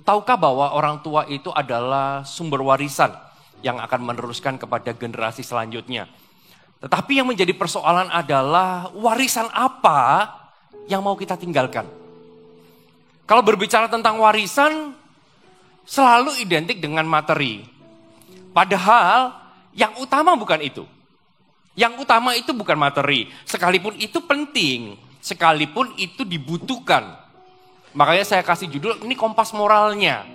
tahukah bahwa orang tua itu adalah sumber warisan yang akan meneruskan kepada generasi selanjutnya? Tetapi yang menjadi persoalan adalah warisan apa yang mau kita tinggalkan? Kalau berbicara tentang warisan, selalu identik dengan materi. Padahal yang utama bukan itu. Yang utama itu bukan materi. Sekalipun itu penting, sekalipun itu dibutuhkan. Makanya saya kasih judul, ini kompas moralnya.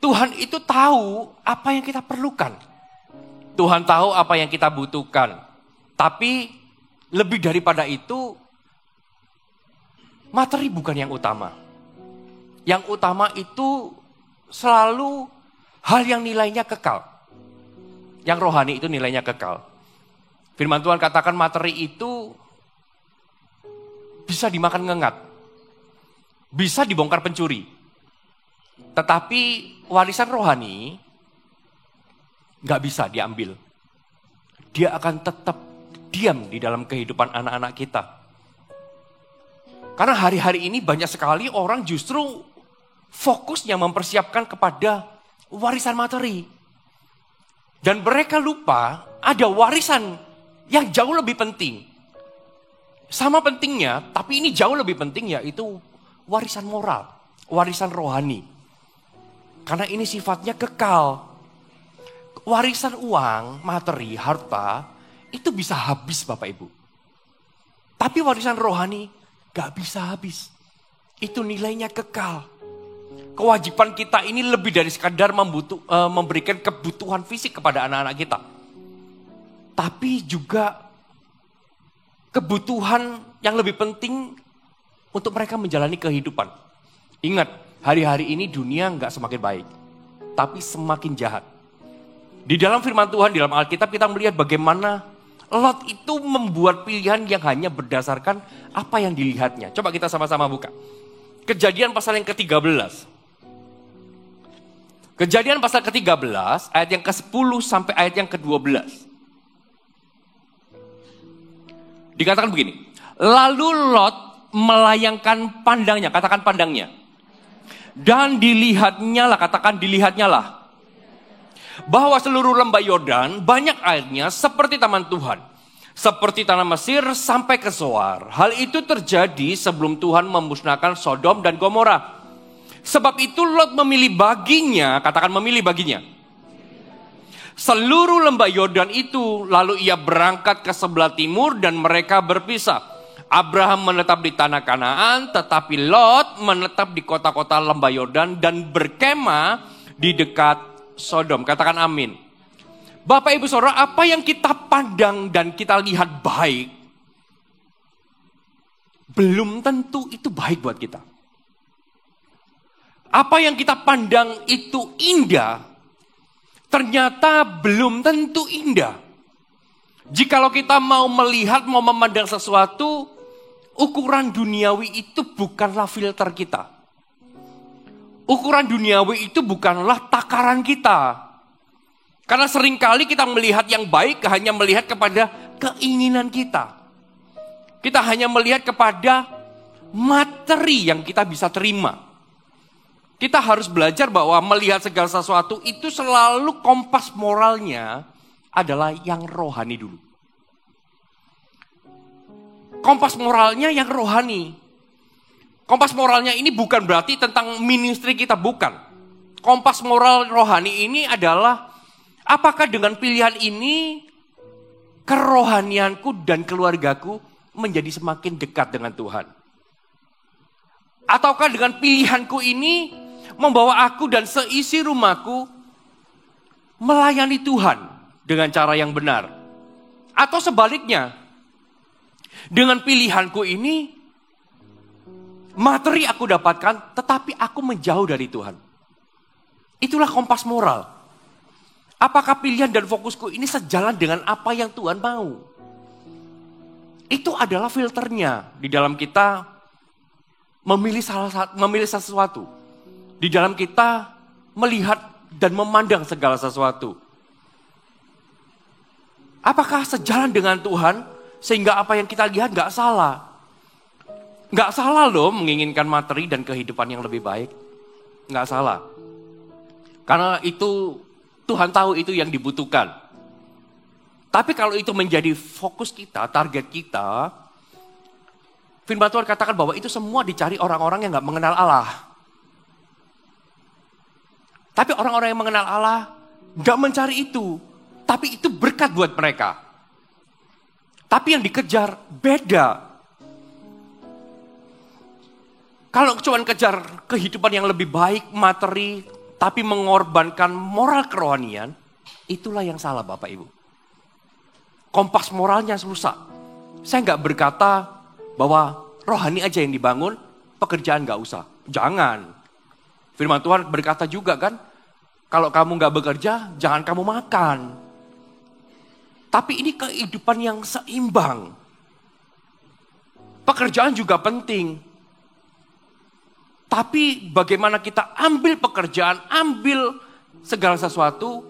Tuhan itu tahu apa yang kita perlukan. Tuhan tahu apa yang kita butuhkan. Tapi lebih daripada itu, materi bukan yang utama. Yang utama itu selalu hal yang nilainya kekal. Yang rohani itu nilainya kekal. Firman Tuhan katakan materi itu bisa dimakan ngengat. Bisa dibongkar pencuri. Tetapi warisan rohani gak bisa diambil. Dia akan tetap diam di dalam kehidupan anak-anak kita. Karena hari-hari ini banyak sekali orang justru fokusnya mempersiapkan kepada warisan materi. Dan mereka lupa ada warisan yang jauh lebih penting. Sama pentingnya, tapi ini jauh lebih penting, yaitu warisan moral, warisan rohani. Karena ini sifatnya kekal. Warisan uang, materi, harta, itu bisa habis Bapak Ibu. Tapi warisan rohani gak bisa habis. Itu nilainya kekal. Kewajiban kita ini lebih dari sekadar memberikan kebutuhan fisik kepada anak-anak kita. Tapi juga kebutuhan yang lebih penting untuk mereka menjalani kehidupan. Ingat, hari-hari ini dunia gak semakin baik, tapi semakin jahat. Di dalam firman Tuhan, di dalam Alkitab kita melihat bagaimana Lot itu membuat pilihan yang hanya berdasarkan apa yang dilihatnya. Coba kita sama-sama buka. Kejadian pasal yang ke-13. Kejadian pasal ke-13, ayat yang ke-10 sampai ayat yang ke-12. Dikatakan begini. Lalu Lot melayangkan pandangnya, katakan pandangnya. Dan dilihatnya lah, katakan dilihatnya lah. Bahwa seluruh lembah Yordan banyak airnya seperti taman Tuhan. Seperti tanah Mesir sampai ke Zoar. Hal itu terjadi sebelum Tuhan memusnahkan Sodom dan Gomora. Sebab itu Lot memilih baginya, katakan memilih baginya. Seluruh lembah Yordan itu, lalu ia berangkat ke sebelah timur dan mereka berpisah. Abraham menetap di tanah Kanaan, tetapi Lot menetap di kota-kota lembah Yordan dan berkemah di dekat Sodom. Katakan amin. Bapak Ibu Saudara, apa yang kita pandang dan kita lihat baik, belum tentu itu baik buat kita. Apa yang kita pandang itu indah, ternyata belum tentu indah. Jikalau kita mau melihat, mau memandang sesuatu, ukuran duniawi itu bukanlah filter kita. Ukuran duniawi itu bukanlah takaran kita. Karena seringkali kita melihat yang baik hanya melihat kepada keinginan kita. Kita hanya melihat kepada materi yang kita bisa terima. Kita harus belajar bahwa melihat segala sesuatu itu selalu kompas moralnya adalah yang rohani dulu. Kompas moralnya yang rohani. Kompas moralnya ini bukan berarti tentang ministry kita, bukan. Kompas moral rohani ini adalah apakah dengan pilihan ini kerohanianku dan keluargaku menjadi semakin dekat dengan Tuhan. Ataukah dengan pilihanku ini membawa aku dan seisi rumahku melayani Tuhan dengan cara yang benar. Atau sebaliknya, dengan pilihanku ini materi aku dapatkan, tetapi aku menjauh dari Tuhan. Itulah kompas moral. Apakah pilihan dan fokusku ini sejalan dengan apa yang Tuhan mau? Itu adalah filternya di dalam kita memilih sesuatu. Di dalam kita melihat dan memandang segala sesuatu. Apakah sejalan dengan Tuhan sehingga apa yang kita lihat gak salah? Gak salah loh menginginkan materi dan kehidupan yang lebih baik. nggak salah. Karena itu Tuhan tahu itu yang dibutuhkan. Tapi kalau itu menjadi fokus kita, target kita, firman Tuhan katakan bahwa itu semua dicari orang-orang yang nggak mengenal Allah. Tapi orang-orang yang mengenal Allah nggak mencari itu. Tapi itu berkat buat mereka. Tapi yang dikejar beda. Kalau cuma kejar kehidupan yang lebih baik, materi, tapi mengorbankan moral kerohanian, itulah yang salah Bapak Ibu. Kompas moralnya rusak. Saya nggak berkata bahwa rohani aja yang dibangun, pekerjaan nggak usah. Jangan. Firman Tuhan berkata juga kan, kalau kamu nggak bekerja, jangan kamu makan. Tapi ini kehidupan yang seimbang. Pekerjaan juga penting. Tapi bagaimana kita ambil pekerjaan, ambil segala sesuatu,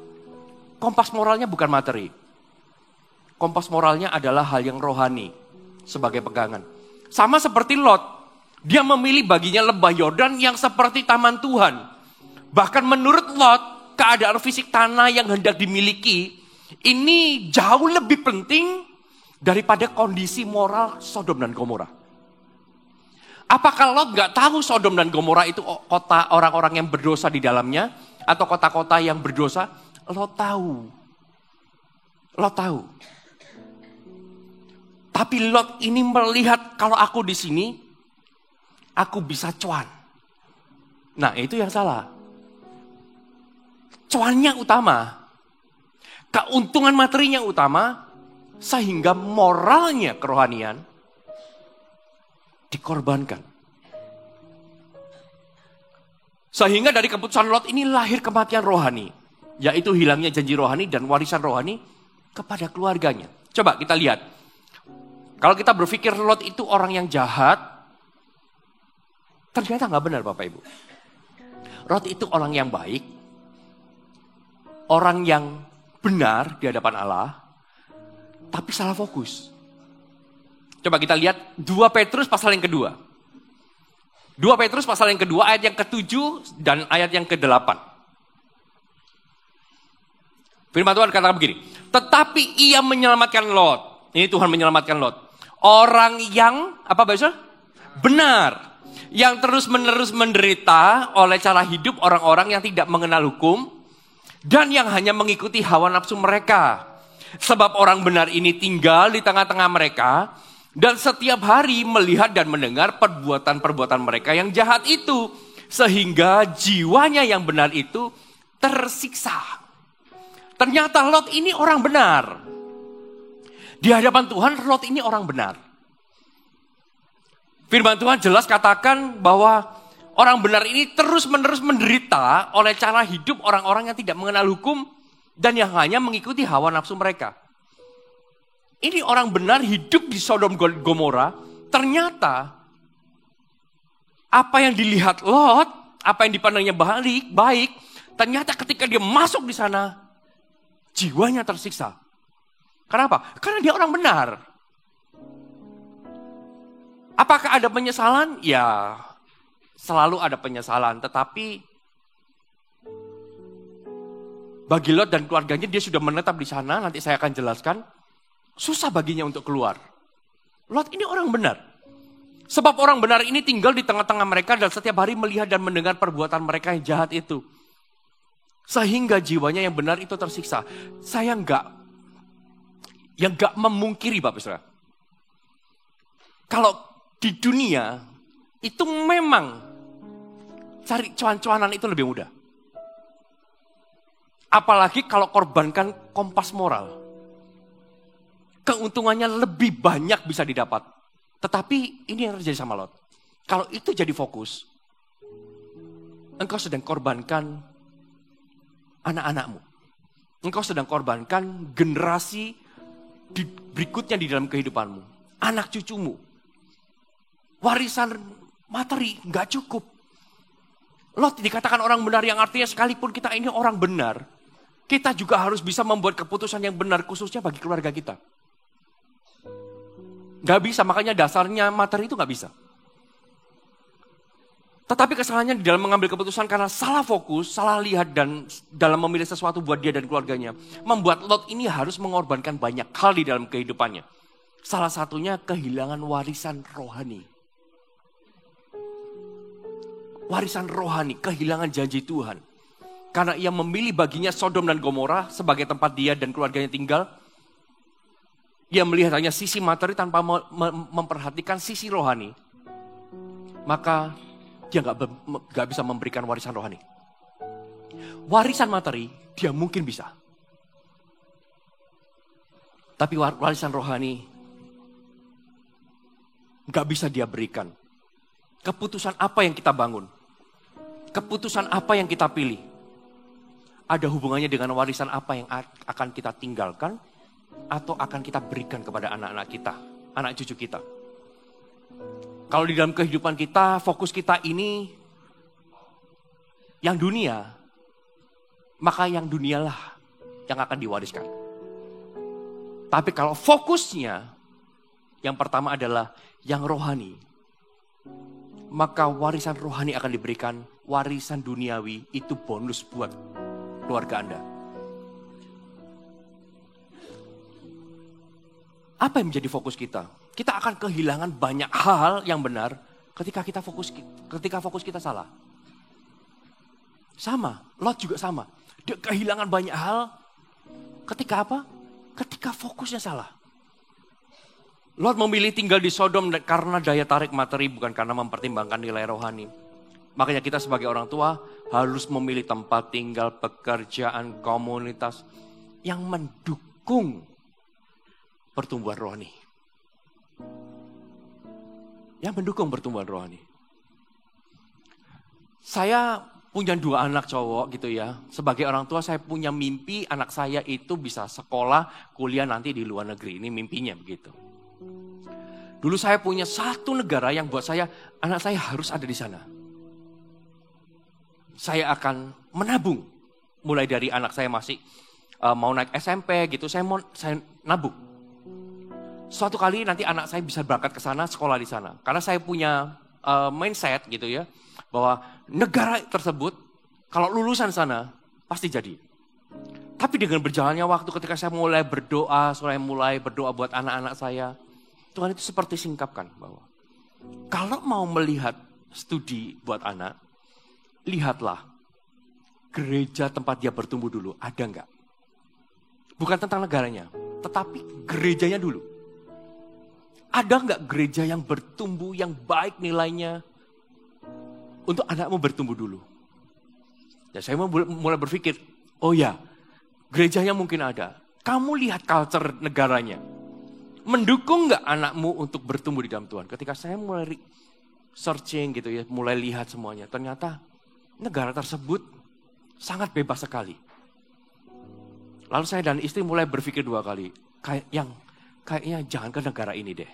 kompas moralnya bukan materi. Kompas moralnya adalah hal yang rohani sebagai pegangan. Sama seperti Lot, dia memilih baginya lembah Yordan yang seperti taman Tuhan. Bahkan menurut Lot, keadaan fisik tanah yang hendak dimiliki, ini jauh lebih penting daripada kondisi moral Sodom dan Gomora. Apakah Lot gak tahu Sodom dan Gomora itu kota orang-orang yang berdosa di dalamnya? Atau kota-kota yang berdosa? Lot tahu. Lot tahu. Tapi Lot ini melihat kalau aku di sini, aku bisa cuan. Nah itu yang salah. Cuannya utama. Keuntungan materinya utama. Sehingga moralnya kerohanian dikorbankan. Sehingga dari keputusan Lot ini lahir kematian rohani. Yaitu hilangnya janji rohani dan warisan rohani kepada keluarganya. Coba kita lihat. Kalau kita berpikir Lot itu orang yang jahat, ternyata gak benar Bapak Ibu. Lot itu orang yang baik, orang yang benar di hadapan Allah, tapi salah fokus. Coba kita lihat 2 Petrus pasal yang kedua. 2 Petrus pasal yang kedua ayat yang ke-7 dan ayat yang ke-8. Firman Tuhan katakan begini. Tetapi ia menyelamatkan Lot. Ini Tuhan menyelamatkan Lot. Orang yang, apa bahasa? Benar. Yang terus-menerus menderita oleh cara hidup orang-orang yang tidak mengenal hukum. Dan yang hanya mengikuti hawa nafsu mereka. Sebab orang benar ini tinggal di tengah-tengah mereka. Dan setiap hari melihat dan mendengar perbuatan-perbuatan mereka yang jahat itu. Sehingga jiwanya yang benar itu tersiksa. Ternyata Lot ini orang benar. Di hadapan Tuhan Lot ini orang benar. Firman Tuhan jelas katakan bahwa orang benar ini terus-menerus menderita oleh cara hidup orang-orang yang tidak mengenal hukum. Dan yang hanya mengikuti hawa nafsu mereka. Ini orang benar hidup di Sodom Gomora, ternyata apa yang dilihat Lot, apa yang dipandangnya baik, ternyata ketika dia masuk di sana, jiwanya tersiksa. Kenapa? Karena dia orang benar. Apakah ada penyesalan? Ya, selalu ada penyesalan, tetapi bagi Lot dan keluarganya dia sudah menetap di sana, nanti saya akan jelaskan. Susah baginya untuk keluar. Lot ini orang benar. Sebab orang benar ini tinggal di tengah-tengah mereka dan setiap hari melihat dan mendengar perbuatan mereka yang jahat itu. Sehingga jiwanya yang benar itu tersiksa. Saya enggak memungkiri Bapak Saudara. Kalau di dunia itu memang cari cuan-cuanan itu lebih mudah. Apalagi kalau korbankan kompas moral. Keuntungannya lebih banyak bisa didapat. Tetapi ini yang terjadi sama Lot. Kalau itu jadi fokus, engkau sedang korbankan anak-anakmu. Engkau sedang korbankan generasi berikutnya di dalam kehidupanmu. Anak cucumu. Warisan materi gak cukup. Lot dikatakan orang benar yang artinya sekalipun kita ini orang benar, kita juga harus bisa membuat keputusan yang benar khususnya bagi keluarga kita. Gak bisa, makanya dasarnya materi itu gak bisa. Tetapi kesalahannya di dalam mengambil keputusan karena salah fokus, salah lihat dan dalam memilih sesuatu buat dia dan keluarganya. Membuat Lot ini harus mengorbankan banyak hal di dalam kehidupannya. Salah satunya kehilangan warisan rohani. Warisan rohani, kehilangan janji Tuhan. Karena ia memilih baginya Sodom dan Gomora sebagai tempat dia dan keluarganya tinggal. Ia melihat hanya sisi materi tanpa memperhatikan sisi rohani. Maka dia gak bisa memberikan warisan rohani. Warisan materi, dia mungkin bisa. Tapi warisan rohani, gak bisa dia berikan. Keputusan apa yang kita bangun? Keputusan apa yang kita pilih? Ada hubungannya dengan warisan apa yang akan kita tinggalkan? Atau akan kita berikan kepada anak-anak kita, anak cucu kita? Kalau di dalam kehidupan kita, fokus kita ini yang dunia, maka yang dunialah yang akan diwariskan. Tapi kalau fokusnya, yang pertama adalah yang rohani, maka warisan rohani akan diberikan, warisan duniawi itu bonus buat keluarga Anda. Apa yang menjadi fokus kita? Kita akan kehilangan banyak hal yang benar ketika fokus kita salah. Sama, Lot juga sama. Dia kehilangan banyak hal ketika apa? Ketika fokusnya salah. Lot memilih tinggal di Sodom karena daya tarik materi, bukan karena mempertimbangkan nilai rohani. Makanya kita sebagai orang tua harus memilih tempat tinggal, pekerjaan, komunitas yang mendukung pertumbuhan rohani. Yang mendukung pertumbuhan rohani. Saya punya 2 anak cowok gitu ya. Sebagai orang tua saya punya mimpi anak saya itu bisa sekolah, kuliah nanti di luar negeri. Ini mimpinya begitu. Dulu saya punya satu negara yang buat saya, anak saya harus ada di sana. Saya akan menabung. Mulai dari anak saya masih mau naik SMP gitu, saya nabung. Suatu kali nanti anak saya bisa berangkat ke sana, sekolah di sana. Karena saya punya mindset gitu ya, bahwa negara tersebut kalau lulusan sana pasti jadi. Tapi dengan berjalannya waktu ketika saya mulai berdoa buat anak-anak saya, Tuhan itu seperti singkapkan bahwa kalau mau melihat studi buat anak, lihatlah gereja tempat dia bertumbuh dulu, ada enggak? Bukan tentang negaranya, tetapi gerejanya dulu. Ada enggak gereja yang bertumbuh, yang baik nilainya? Untuk anakmu bertumbuh dulu. Ya, saya mulai berpikir, oh ya, gerejanya mungkin ada. Kamu lihat culture negaranya. Mendukung enggak anakmu untuk bertumbuh di dalam Tuhan? Ketika saya mulai searching gitu ya, mulai lihat semuanya. Ternyata negara tersebut sangat bebas sekali. Lalu saya dan istri mulai berpikir 2 kali. Kayaknya jangan ke negara ini deh.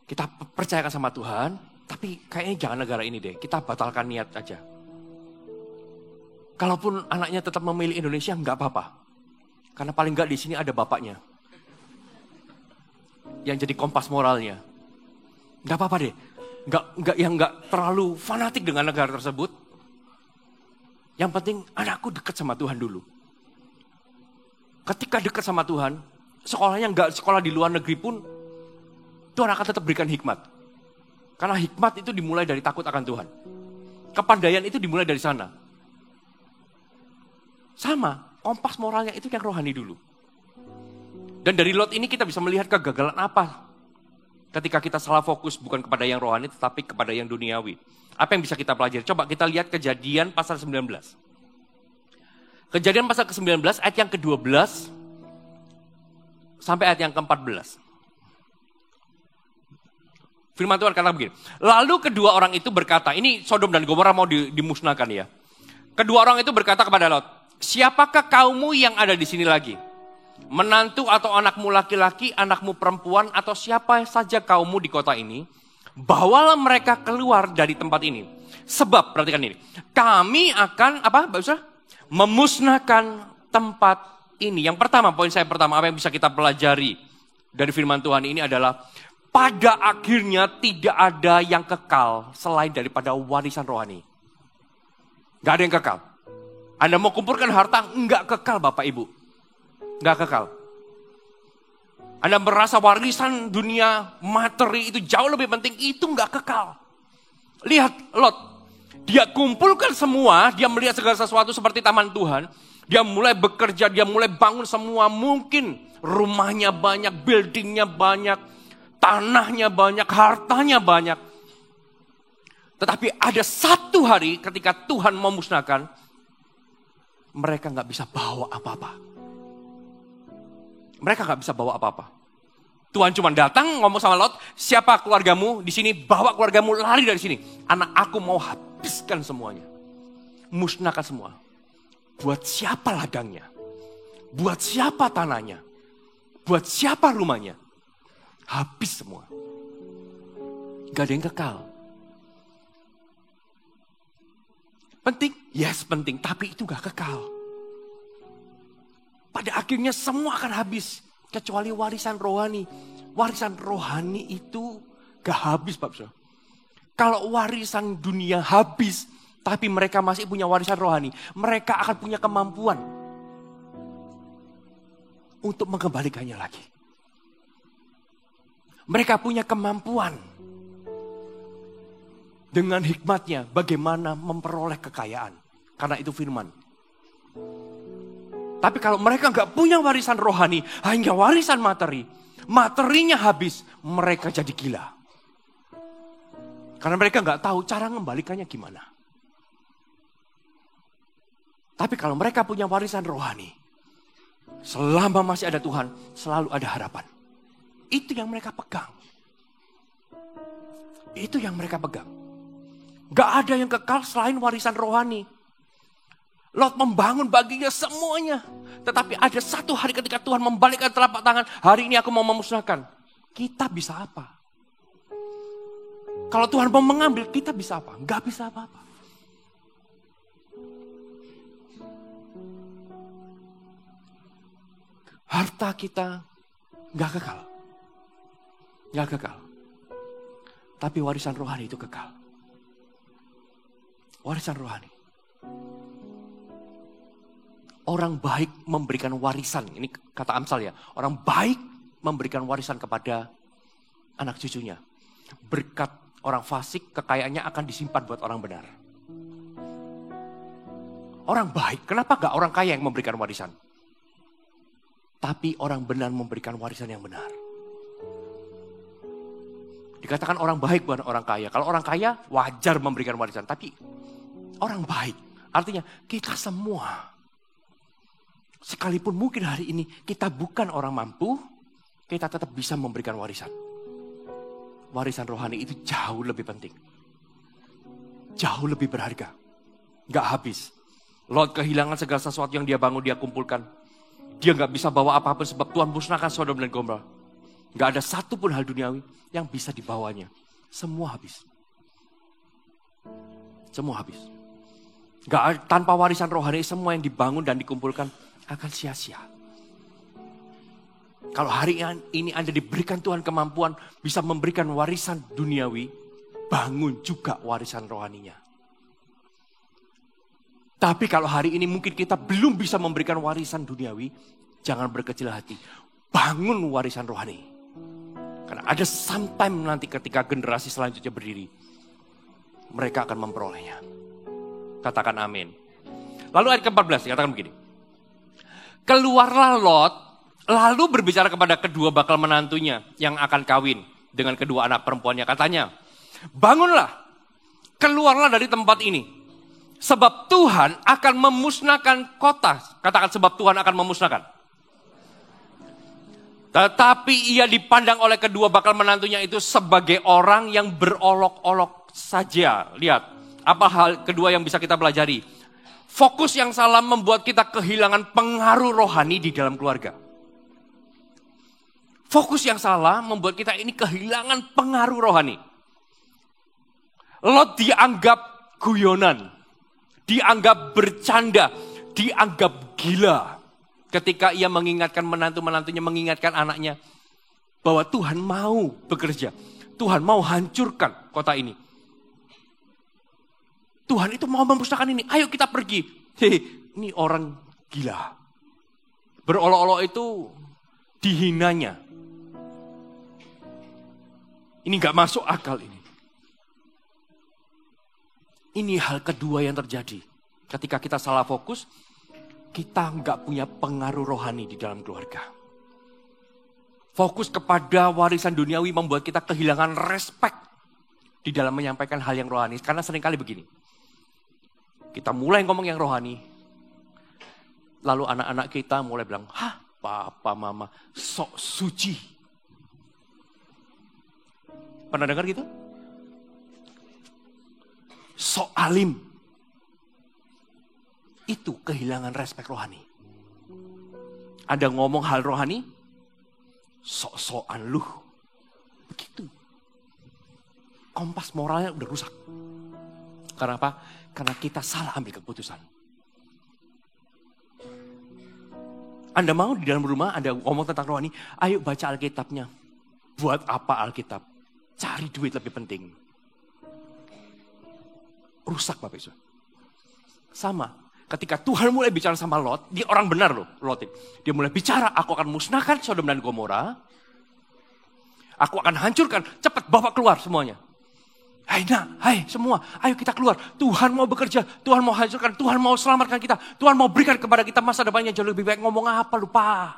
Kita percayakan sama Tuhan, tapi kayaknya jangan negara ini deh. Kita batalkan niat aja. Kalaupun anaknya tetap memilih Indonesia, nggak apa-apa. Karena paling nggak di sini ada bapaknya. Yang jadi kompas moralnya. Nggak apa-apa deh. Nggak terlalu fanatik dengan negara tersebut. Yang penting anakku dekat sama Tuhan dulu. Ketika dekat sama Tuhan, sekolahnya nggak sekolah di luar negeri pun, Tuhan akan tetap berikan hikmat. Karena hikmat itu dimulai dari takut akan Tuhan. Kepandaian itu dimulai dari sana. Sama, kompas moralnya itu yang rohani dulu. Dan dari Lot ini kita bisa melihat kegagalan apa ketika kita salah fokus bukan kepada yang rohani tetapi kepada yang duniawi. Apa yang bisa kita pelajari? Coba kita lihat Kejadian pasal 19. Kejadian pasal ke-19 ayat yang ke-12 sampai ayat yang ke-14. Firman Tuhan kata begini. Lalu kedua orang itu berkata, ini Sodom dan Gomora mau dimusnahkan ya. Kedua orang itu berkata kepada Lot, siapakah kaummu yang ada di sini lagi? Menantu atau anakmu laki-laki, anakmu perempuan, atau siapa saja kaummu di kota ini? Bawalah mereka keluar dari tempat ini. Sebab, perhatikan ini, kami akan, memusnahkan tempat ini. Yang pertama, poin saya pertama, apa yang bisa kita pelajari dari firman Tuhan ini adalah pada akhirnya tidak ada yang kekal selain daripada warisan rohani. Gak ada yang kekal. Anda mau kumpulkan harta, enggak kekal Bapak Ibu. Enggak kekal. Anda merasa warisan dunia materi itu jauh lebih penting, itu enggak kekal. Lihat Lot, dia kumpulkan semua, dia melihat segala sesuatu seperti taman Tuhan. Dia mulai bekerja, dia mulai bangun semua mungkin. Rumahnya banyak, buildingnya banyak, tanahnya banyak, hartanya banyak. Tetapi ada satu hari ketika Tuhan memusnahkan, mereka gak bisa bawa apa-apa. Mereka gak bisa bawa apa-apa. Tuhan cuma datang ngomong sama Lot, siapa keluargamu di sini, bawa keluargamu lari dari sini. Anak aku mau habiskan semuanya. Musnahkan semua. Buat siapa ladangnya? Buat siapa tanahnya? Buat siapa rumahnya? Habis semua. Gak ada yang kekal. Penting? Yes penting, tapi itu gak kekal. Pada akhirnya semua akan habis. Kecuali warisan rohani. Warisan rohani itu gak habis Bapak Saudara. Kalau warisan dunia habis, tapi mereka masih punya warisan rohani, mereka akan punya kemampuan untuk mengembalikannya lagi. Mereka punya kemampuan dengan hikmatnya bagaimana memperoleh kekayaan. Karena itu firman. Tapi kalau mereka nggak punya warisan rohani, hanya warisan materi, materinya habis, mereka jadi gila. Karena mereka nggak tahu cara mengembalikannya gimana. Tapi kalau mereka punya warisan rohani, selama masih ada Tuhan, selalu ada harapan. Itu yang mereka pegang. Itu yang mereka pegang. Gak ada yang kekal selain warisan rohani. Lot membangun baginya semuanya. Tetapi ada satu hari ketika Tuhan membalikkan telapak tangan, hari ini aku mau memusnahkan. Kita bisa apa? Kalau Tuhan mau mengambil, kita bisa apa? Gak bisa apa-apa. Harta kita gak kekal. Gak kekal. Tapi warisan rohani itu kekal. Warisan rohani. Orang baik memberikan warisan. Ini kata Amsal ya. Orang baik memberikan warisan kepada anak cucunya. Berkat orang fasik, kekayaannya akan disimpan buat orang benar. Orang baik, kenapa gak orang kaya yang memberikan warisan? Tapi orang benar memberikan warisan yang benar. Dikatakan orang baik bukan orang kaya. Kalau orang kaya wajar memberikan warisan. Tapi orang baik. Artinya kita semua. Sekalipun mungkin hari ini kita bukan orang mampu. Kita tetap bisa memberikan warisan. Warisan rohani itu jauh lebih penting. Jauh lebih berharga. Gak habis. Lot kehilangan segala sesuatu yang dia bangun, dia kumpulkan. Dia gak bisa bawa apa-apa sebab Tuhan musnahkan Sodom dan Gomora. Gak ada satu pun hal duniawi yang bisa dibawanya. Semua habis. Semua habis. Tanpa warisan rohani semua yang dibangun dan dikumpulkan akan sia-sia. Kalau hari ini Anda diberikan Tuhan kemampuan bisa memberikan warisan duniawi, bangun juga warisan rohaninya. Tapi kalau hari ini mungkin kita belum bisa memberikan warisan duniawi, jangan berkecil hati. Bangun warisan rohani. Karena ada sometime nanti ketika generasi selanjutnya berdiri, mereka akan memperolehnya. Katakan amin. Lalu ayat ke-14 katakan begini. Keluarlah Lot, lalu berbicara kepada kedua bakal menantunya yang akan kawin dengan kedua anak perempuannya. Katanya, bangunlah, keluarlah dari tempat ini. Sebab Tuhan akan memusnahkan kota. Katakan sebab Tuhan akan memusnahkan. Tetapi ia dipandang oleh kedua bakal menantunya itu sebagai orang yang berolok-olok saja. Lihat, apa hal kedua yang bisa kita pelajari? Fokus yang salah membuat kita kehilangan pengaruh rohani di dalam keluarga. Fokus yang salah membuat kita ini kehilangan pengaruh rohani. Lot dianggap guyonan, dianggap bercanda, dianggap gila. Ketika ia mengingatkan menantu-menantunya, mengingatkan anaknya. bahwa Tuhan mau bekerja. Tuhan mau hancurkan kota ini. Tuhan itu mau memusnahkan ini. Ayo kita pergi. Ini orang gila. Berolok-olok itu dihinanya. Ini gak masuk akal ini. Ini hal kedua yang terjadi. Ketika kita salah fokus, kita gak punya pengaruh rohani di dalam keluarga. Fokus kepada warisan duniawi membuat kita kehilangan respect di dalam menyampaikan hal yang rohani. Karena seringkali begini. Kita mulai ngomong yang rohani. Lalu anak-anak kita mulai bilang, hah papa mama sok suci. Pernah dengar gitu? Sok alim. Itu kehilangan respek rohani. Ada ngomong hal rohani, sok-sokan lu. Begitu. Kompas moralnya udah rusak. Karena apa? Karena kita salah ambil keputusan. Anda mau di dalam rumah Anda ngomong tentang rohani, ayo baca Alkitabnya. Buat apa Alkitab? Cari duit lebih penting. Rusak Bapak Ibu. Sama. Ketika Tuhan mulai bicara sama Lot, dia orang benar loh, Lot. Dia mulai bicara, aku akan musnahkan Sodom dan Gomora. Aku akan hancurkan, cepat bawa keluar semuanya. Hai semua, ayo kita keluar. Tuhan mau bekerja, Tuhan mau hancurkan, Tuhan mau selamatkan kita. Tuhan mau berikan kepada kita masa depannya jauh lebih baik. Ngomong apa lupa.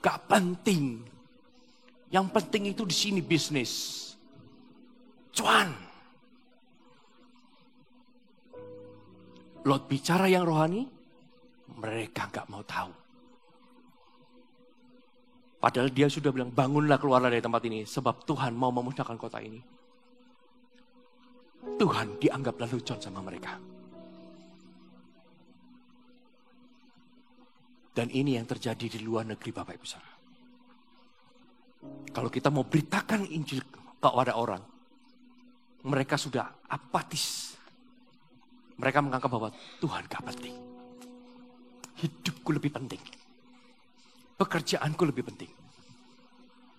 Gak penting. Yang penting itu di sini bisnis. Cuan. Lot bicara yang rohani, mereka gak mau tahu. Padahal dia sudah bilang, bangunlah keluarlah dari tempat ini. Sebab Tuhan mau memusnahkan kota ini. Tuhan dianggap lelucon sama mereka. Dan ini yang terjadi di luar negeri Bapak Ibu Saudara. Kalau kita mau beritakan Injil kepada orang, mereka sudah apatis. Mereka menganggap bahwa Tuhan gak penting. Hidupku lebih penting. Pekerjaanku lebih penting.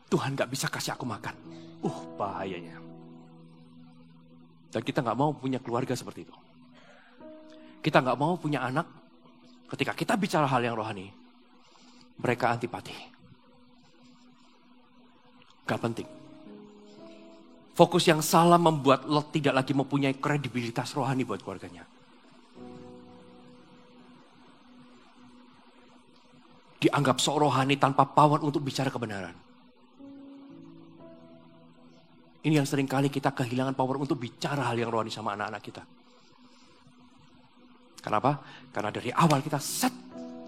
Tuhan gak bisa kasih aku makan. Bahayanya. Dan kita gak mau punya keluarga seperti itu. Kita gak mau punya anak. Ketika kita bicara hal yang rohani, mereka antipati. Gak penting. Fokus yang salah membuat Lot tidak lagi mempunyai kredibilitas rohani buat keluarganya. Dianggap sok rohani tanpa power untuk bicara kebenaran. Ini yang sering kali kita kehilangan power untuk bicara hal yang rohani sama anak-anak kita. Kenapa? Karena dari awal kita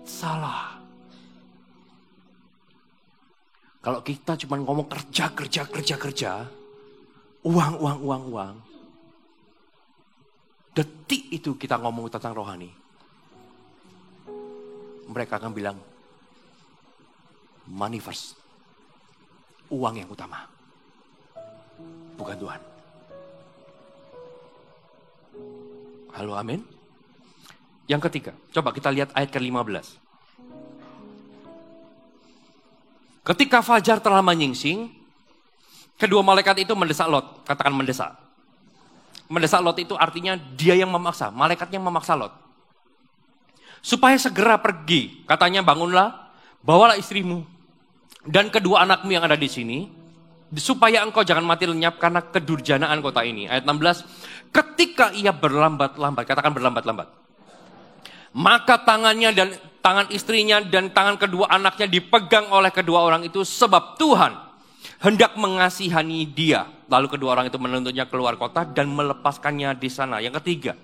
salah. Kalau kita cuma ngomong kerja. Uang. Detik itu kita ngomong tentang rohani. Mereka akan bilang, money first. Uang yang utama. Bukan Tuhan. Halo, amin. Yang ketiga, coba kita lihat ayat ke-15. Ketika fajar telah menyingsing, kedua malaikat itu mendesak Lot. Katakan mendesak. Mendesak Lot itu artinya dia yang memaksa. Malaikatnya memaksa Lot. Supaya segera pergi. Katanya bangunlah, bawalah istrimu dan kedua anakmu yang ada di sini. Supaya engkau jangan mati lenyap karena kedurjanaan kota ini. Ayat 16. Ketika ia berlambat-lambat. Katakan berlambat-lambat. Maka tangannya dan tangan istrinya dan tangan kedua anaknya dipegang oleh kedua orang itu. Sebab Tuhan hendak mengasihani dia. Lalu kedua orang itu menuntutnya keluar kota dan melepaskannya di sana. Yang ketiga.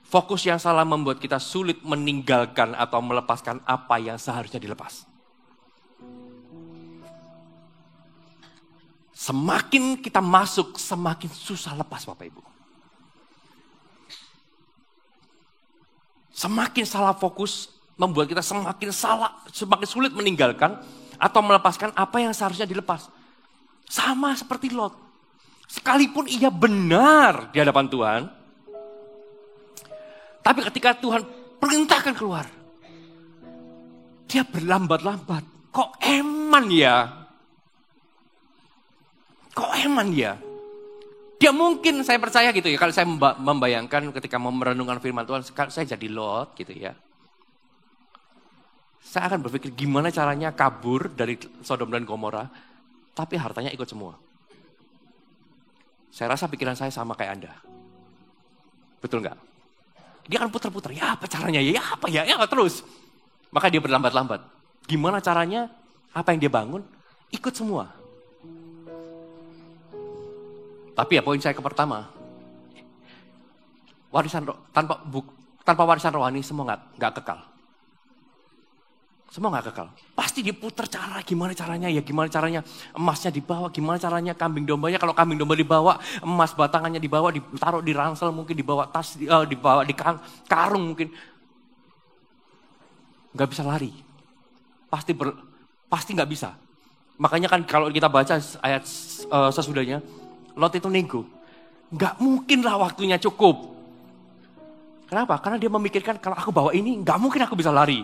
Fokus yang salah membuat kita sulit meninggalkan atau melepaskan apa yang seharusnya dilepas. Semakin kita masuk, semakin susah lepas Bapak Ibu. Semakin salah fokus membuat kita semakin sulit meninggalkan atau melepaskan apa yang seharusnya dilepas. Sama seperti Lot. Sekalipun ia benar di hadapan Tuhan, tapi ketika Tuhan perintahkan keluar, dia berlambat-lambat. Kok eman ya? Kok eman ya? Dia mungkin, saya percaya gitu ya, kalau saya membayangkan ketika merenungkan firman Tuhan, saya jadi Lot gitu ya. Saya akan berpikir gimana caranya kabur dari Sodom dan Gomora, tapi hartanya ikut semua. Saya rasa pikiran saya sama kayak Anda. Betul nggak? Dia akan putar-putar, ya apa caranya, ya apa ya terus. Maka dia berlambat-lambat. Gimana caranya, apa yang dia bangun, ikut semua. Tapi ya poin saya ke pertama, tanpa warisan rohani semua nggak kekal. Semua nggak kekal. Pasti dia putar cara, gimana caranya, emasnya dibawa, gimana caranya kambing dombanya. Kalau kambing domba dibawa, emas batangannya dibawa, ditaruh di ransel, mungkin dibawa tas, dibawa di karung mungkin. Nggak bisa lari. Pasti nggak bisa. Makanya kan kalau kita baca ayat sesudahnya, Lot itu nego. Nggak mungkin lah waktunya cukup. Kenapa? Karena dia memikirkan kalau aku bawa ini, nggak mungkin aku bisa lari.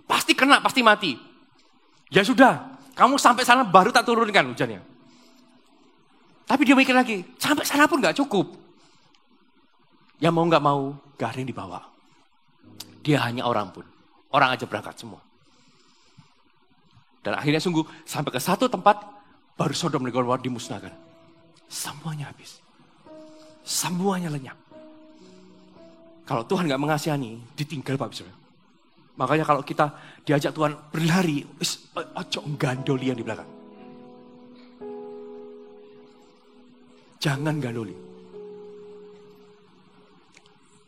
Pasti kena, pasti mati. Ya sudah, kamu sampai sana baru tak turunkan hujannya. Tapi dia mikir lagi, sampai sana pun nggak cukup. Ya mau nggak mau, gak ada yang dibawa. Dia hanya orang pun. Orang aja berangkat semua. Dan akhirnya sungguh, sampai ke satu tempat, baru Sodom dan Gomora dimusnahkan. Semuanya habis. Semuanya lenyap. Kalau Tuhan gak mengasihani, ditinggal Pak Bisra. Makanya kalau kita diajak Tuhan berlari, ojo gandoli yang di belakang. Jangan gandoli.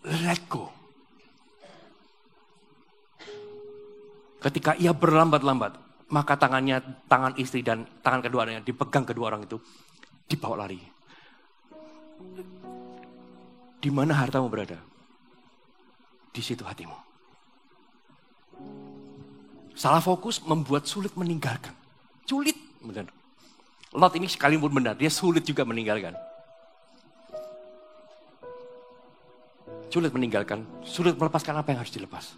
Let go. Ketika ia berlambat-lambat, maka tangan istri dan tangan keduanya dipegang kedua orang itu, dibawa lari. Di mana hartamu berada? Di situ hatimu. Salah fokus membuat sulit meninggalkan. Sulit, benar. Lot ini sekalipun benar, dia sulit juga meninggalkan. Sulit meninggalkan, sulit melepaskan apa yang harus dilepas.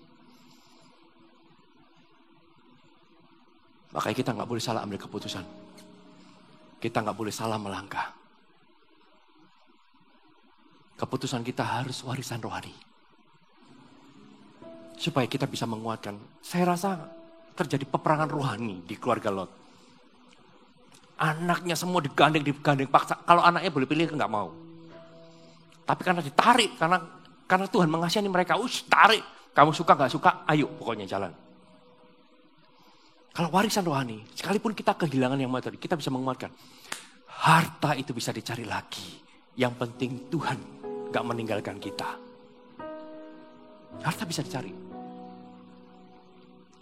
Makanya kita nggak boleh salah ambil keputusan. Kita nggak boleh salah melangkah. Keputusan kita harus warisan rohani. Supaya kita bisa menguatkan. Saya rasa terjadi peperangan rohani di keluarga Lot. Anaknya semua digandeng paksa. Kalau anaknya boleh pilih nggak mau. Tapi karena ditarik, karena Tuhan mengasihani mereka, tarik. Kamu suka nggak suka, ayo pokoknya jalan. Kalau warisan rohani, sekalipun kita kehilangan yang materi, kita bisa menguatkan. Harta itu bisa dicari lagi. Yang penting Tuhan gak meninggalkan kita. Harta bisa dicari.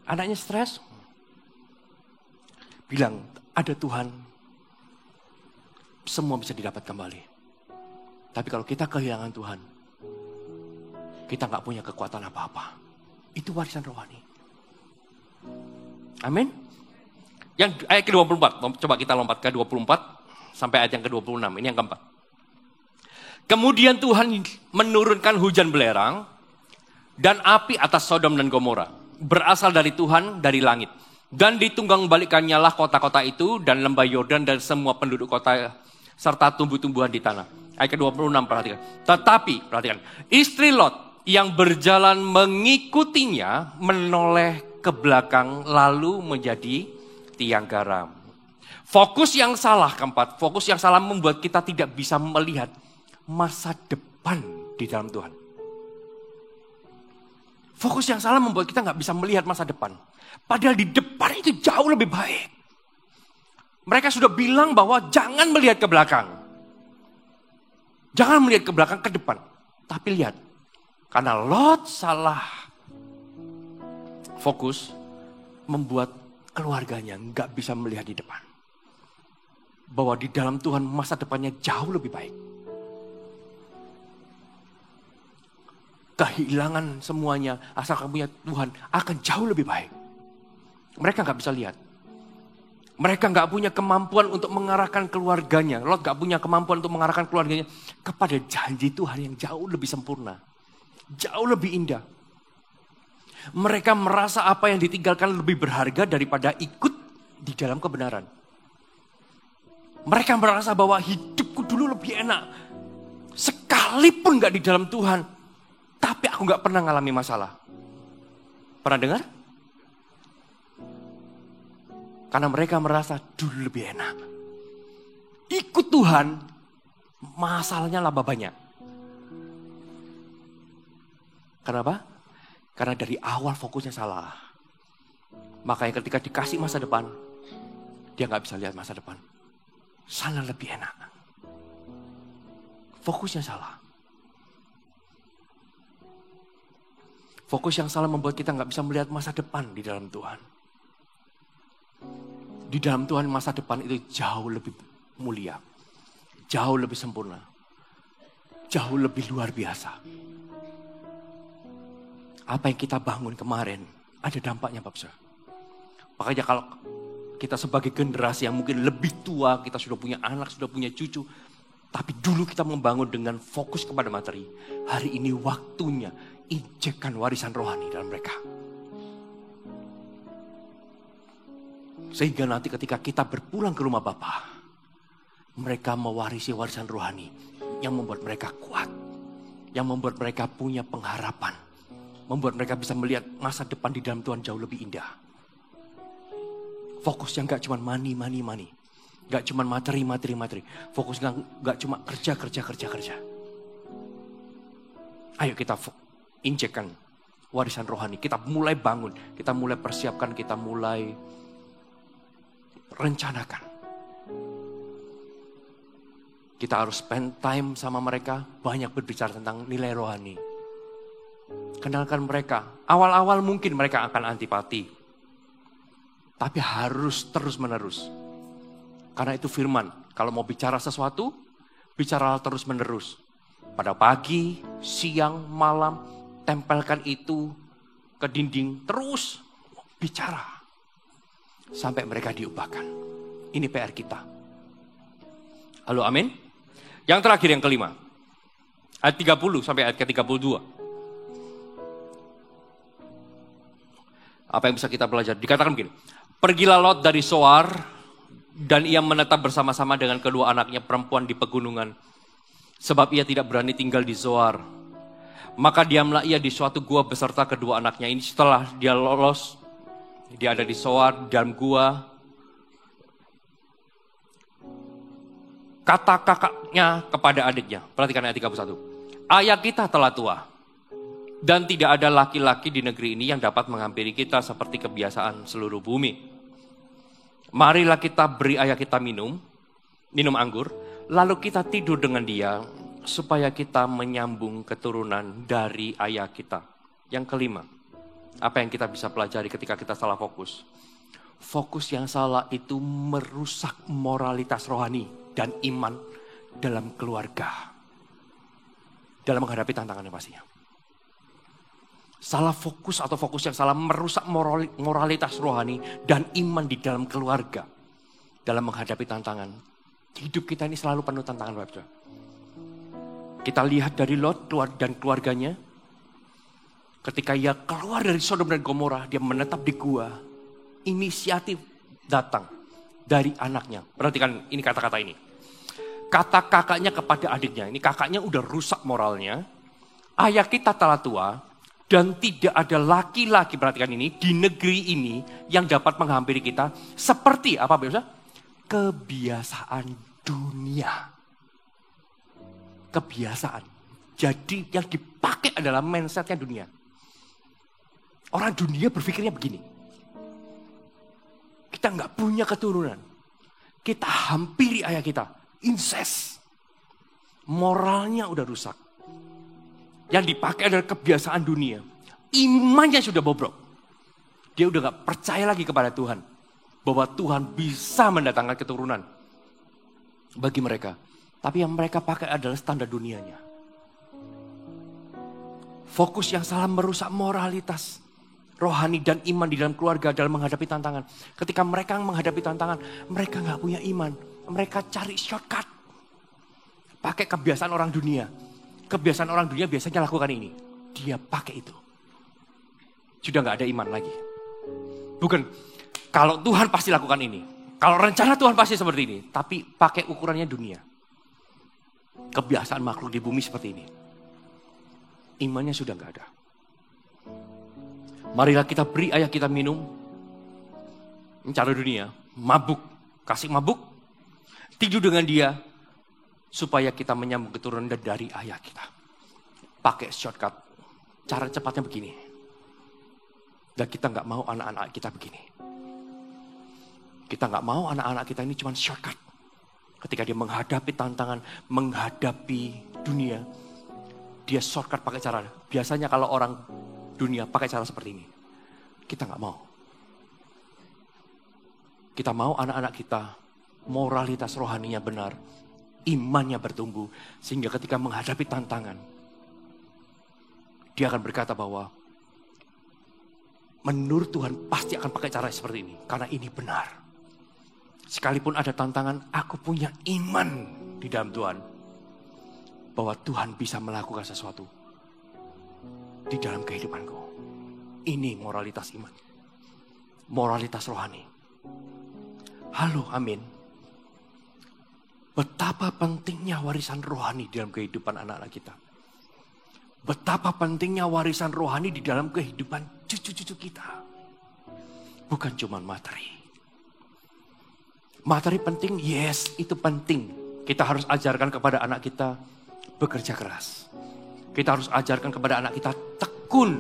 Anaknya stres, bilang ada Tuhan, semua bisa didapat kembali. Tapi kalau kita kehilangan Tuhan, kita gak punya kekuatan apa-apa. Itu warisan rohani. Amin. Yang ayat ke-24, coba kita lompat ke 24 sampai ayat yang ke-26, ini yang keempat. Kemudian Tuhan menurunkan hujan belerang dan api atas Sodom dan Gomora. Berasal dari Tuhan, dari langit. Dan ditunggang balikkannya lah kota-kota itu dan lembah Yordan dan semua penduduk kota serta tumbuh-tumbuhan di tanah. Ayat ke-26 perhatikan. Tetapi, perhatikan, istri Lot yang berjalan mengikutinya menoleh ke belakang lalu menjadi tiang garam. Fokus yang salah keempat, fokus yang salah membuat kita tidak bisa melihat masa depan di dalam Tuhan. Fokus yang salah membuat kita nggak bisa melihat masa depan. Padahal di depan itu jauh lebih baik. Mereka sudah bilang bahwa jangan melihat ke belakang. Jangan melihat ke belakang, ke depan. Tapi lihat, karena Lot salah fokus, membuat keluarganya nggak bisa melihat di depan. Bahwa di dalam Tuhan masa depannya jauh lebih baik. Kehilangan semuanya, asal kamu punya Tuhan akan jauh lebih baik. Mereka nggak bisa lihat. Mereka nggak punya kemampuan untuk mengarahkan keluarganya. Lot nggak punya kemampuan untuk mengarahkan keluarganya kepada janji Tuhan yang jauh lebih sempurna. Jauh lebih indah. Mereka merasa apa yang ditinggalkan lebih berharga daripada ikut di dalam kebenaran. Mereka merasa bahwa hidupku dulu lebih enak. Sekalipun gak di dalam Tuhan. Tapi aku gak pernah ngalami masalah. Pernah dengar? Karena mereka merasa dulu lebih enak. Ikut Tuhan, masalahnya lama banyak. Kenapa? Karena dari awal fokusnya salah. Makanya ketika dikasih masa depan, dia gak bisa lihat masa depan. Sana lebih enak. Fokusnya salah. Fokus yang salah membuat kita gak bisa melihat masa depan di dalam Tuhan. Di dalam Tuhan masa depan itu jauh lebih mulia. Jauh lebih sempurna. Jauh lebih luar biasa. Apa yang kita bangun kemarin ada dampaknya Bapak Saudara. Makanya kalau kita sebagai generasi yang mungkin lebih tua, kita sudah punya anak, sudah punya cucu. Tapi dulu kita membangun dengan fokus kepada materi. Hari ini waktunya injekkan warisan rohani dalam mereka. Sehingga nanti ketika kita berpulang ke rumah Bapa, mereka mewarisi warisan rohani yang membuat mereka kuat. Yang membuat mereka punya pengharapan. Membuat mereka bisa melihat masa depan di dalam Tuhan jauh lebih indah. Fokusnya gak cuma money. Gak cuma materi. Fokusnya gak cuma kerja. Ayo kita injekkan warisan rohani. Kita mulai bangun. Kita mulai persiapkan. Kita mulai rencanakan. Kita harus spend time sama mereka. Banyak berbicara tentang nilai rohani. Kenalkan mereka. Awal-awal mungkin mereka akan antipati. Tapi harus terus menerus. Karena itu firman. Kalau mau bicara sesuatu, bicara terus menerus. Pada pagi, siang, malam, tempelkan itu ke dinding. Terus bicara. Sampai mereka diubahkan. Ini PR kita. Halo, amin. Yang terakhir, yang kelima. Ayat 30 sampai ayat ke-32. Apa yang bisa kita pelajari? Dikatakan begini. Pergilah Lot dari Zoar, dan ia menetap bersama-sama dengan kedua anaknya perempuan di pegunungan. Sebab ia tidak berani tinggal di Zoar. Maka diamlah ia di suatu gua beserta kedua anaknya. Ini setelah dia lolos, dia ada di Zoar, dalam gua. Kata kakaknya kepada adiknya, perhatikan ayat 31. Ayah kita telah tua. Dan tidak ada laki-laki di negeri ini yang dapat menghampiri kita seperti kebiasaan seluruh bumi. Marilah kita beri ayah kita minum anggur, lalu kita tidur dengan dia, supaya kita menyambung keturunan dari ayah kita. Yang kelima, apa yang kita bisa pelajari ketika kita salah fokus? Fokus yang salah itu merusak moralitas rohani dan iman dalam keluarga. Dalam menghadapi tantangannya pastinya. Salah fokus atau fokus yang salah merusak moralitas rohani dan iman di dalam keluarga. Dalam menghadapi tantangan. Hidup kita ini selalu penuh tantangan. Bapak. Kita lihat dari Lot dan keluarganya. Ketika ia keluar dari Sodom dan Gomora, dia menetap di gua. Inisiatif datang dari anaknya. Perhatikan ini kata-kata ini. Kata kakaknya kepada adiknya. Ini kakaknya udah rusak moralnya. Ayah kita telah tua. Dan tidak ada laki-laki, perhatikan ini, di negeri ini yang dapat menghampiri kita seperti apa biasa? Kebiasaan dunia. Kebiasaan. Jadi yang dipakai adalah mindsetnya dunia. Orang dunia berpikirnya begini. Kita nggak punya keturunan. Kita hampiri ayah kita. Incest. Moralnya udah rusak. Yang dipakai adalah kebiasaan dunia. Imannya sudah bobrok. Dia udah gak percaya lagi kepada Tuhan. Bahwa Tuhan bisa mendatangkan keturunan bagi mereka. Tapi yang mereka pakai adalah standar dunianya. Fokus yang salah merusak moralitas rohani dan iman di dalam keluarga dalam menghadapi tantangan. Ketika mereka menghadapi tantangan, mereka gak punya iman. Mereka cari shortcut. Pakai kebiasaan orang dunia. Kebiasaan orang dunia biasanya lakukan ini. Dia pakai itu. Sudah gak ada iman lagi. Bukan, Kalau Tuhan pasti lakukan ini. Kalau rencana Tuhan pasti seperti ini. Tapi pakai ukurannya dunia. Kebiasaan makhluk di bumi seperti ini. Imannya sudah gak ada. Marilah kita beri ayah kita minum. Mencari dunia. Mabuk. Kasih mabuk. Tidur dengan dia. Supaya kita menyambung keturunan dari ayah kita. Pakai shortcut. Cara cepatnya begini. Dan kita gak mau anak-anak kita begini. Kita gak mau anak-anak kita ini cuma shortcut. Ketika dia menghadapi tantangan, menghadapi dunia, dia shortcut pakai cara. Biasanya kalau orang dunia pakai cara seperti ini. Kita gak mau. Kita mau anak-anak kita moralitas rohaninya benar. Imannya bertumbuh. Sehingga ketika menghadapi tantangan, dia akan berkata bahwa menurut Tuhan pasti akan pakai cara seperti ini. Karena ini benar. Sekalipun ada tantangan, aku punya iman di dalam Tuhan. Bahwa Tuhan bisa melakukan sesuatu di dalam kehidupanku. Ini moralitas iman. Moralitas rohani. Halo, amin. Betapa pentingnya warisan rohani di dalam kehidupan anak-anak kita. Betapa pentingnya warisan rohani di dalam kehidupan cucu-cucu kita. Bukan cuma materi. Materi penting, yes, itu penting. Kita harus ajarkan kepada anak kita bekerja keras. Kita harus ajarkan kepada anak kita tekun.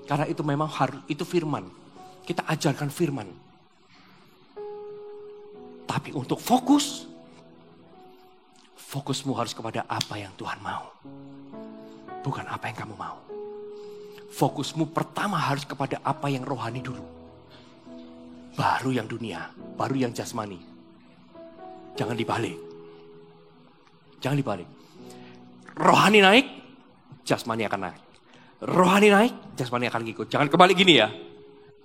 Karena itu memang harus, itu firman. Kita ajarkan firman. Tapi untuk fokusmu harus kepada apa yang Tuhan mau. Bukan apa yang kamu mau. Fokusmu pertama harus kepada apa yang rohani dulu. Baru yang dunia, baru yang jasmani. Jangan dibalik. Jangan dibalik. Rohani naik, jasmani akan naik. Rohani naik, jasmani akan ikut. Jangan kebalik gini ya.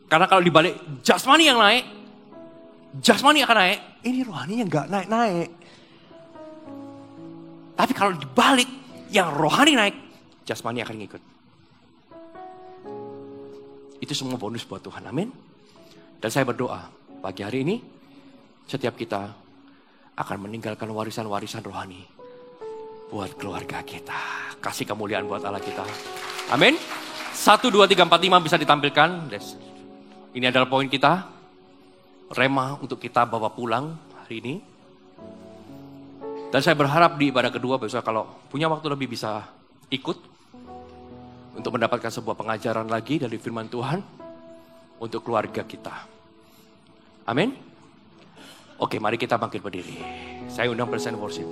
Karena kalau dibalik, jasmani yang naik, jasmani akan naik. Ini rohaninya gak naik-naik. Tapi kalau dibalik, yang rohani naik, jasmani akan ngikut. Itu semua bonus buat Tuhan, amin. Dan saya berdoa, pagi hari ini, setiap kita akan meninggalkan warisan-warisan rohani buat keluarga kita. Kasih kemuliaan buat Allah kita. Amin. 1, 2, 3, 4, 5 bisa ditampilkan. Ini adalah poin kita. Rema untuk kita bawa pulang hari ini. Dan saya berharap di ibadah kedua besok kalau punya waktu lebih bisa ikut. Untuk mendapatkan sebuah pengajaran lagi dari firman Tuhan. Untuk keluarga kita. Amin. Oke, mari kita bangkit berdiri. Saya undang present worship.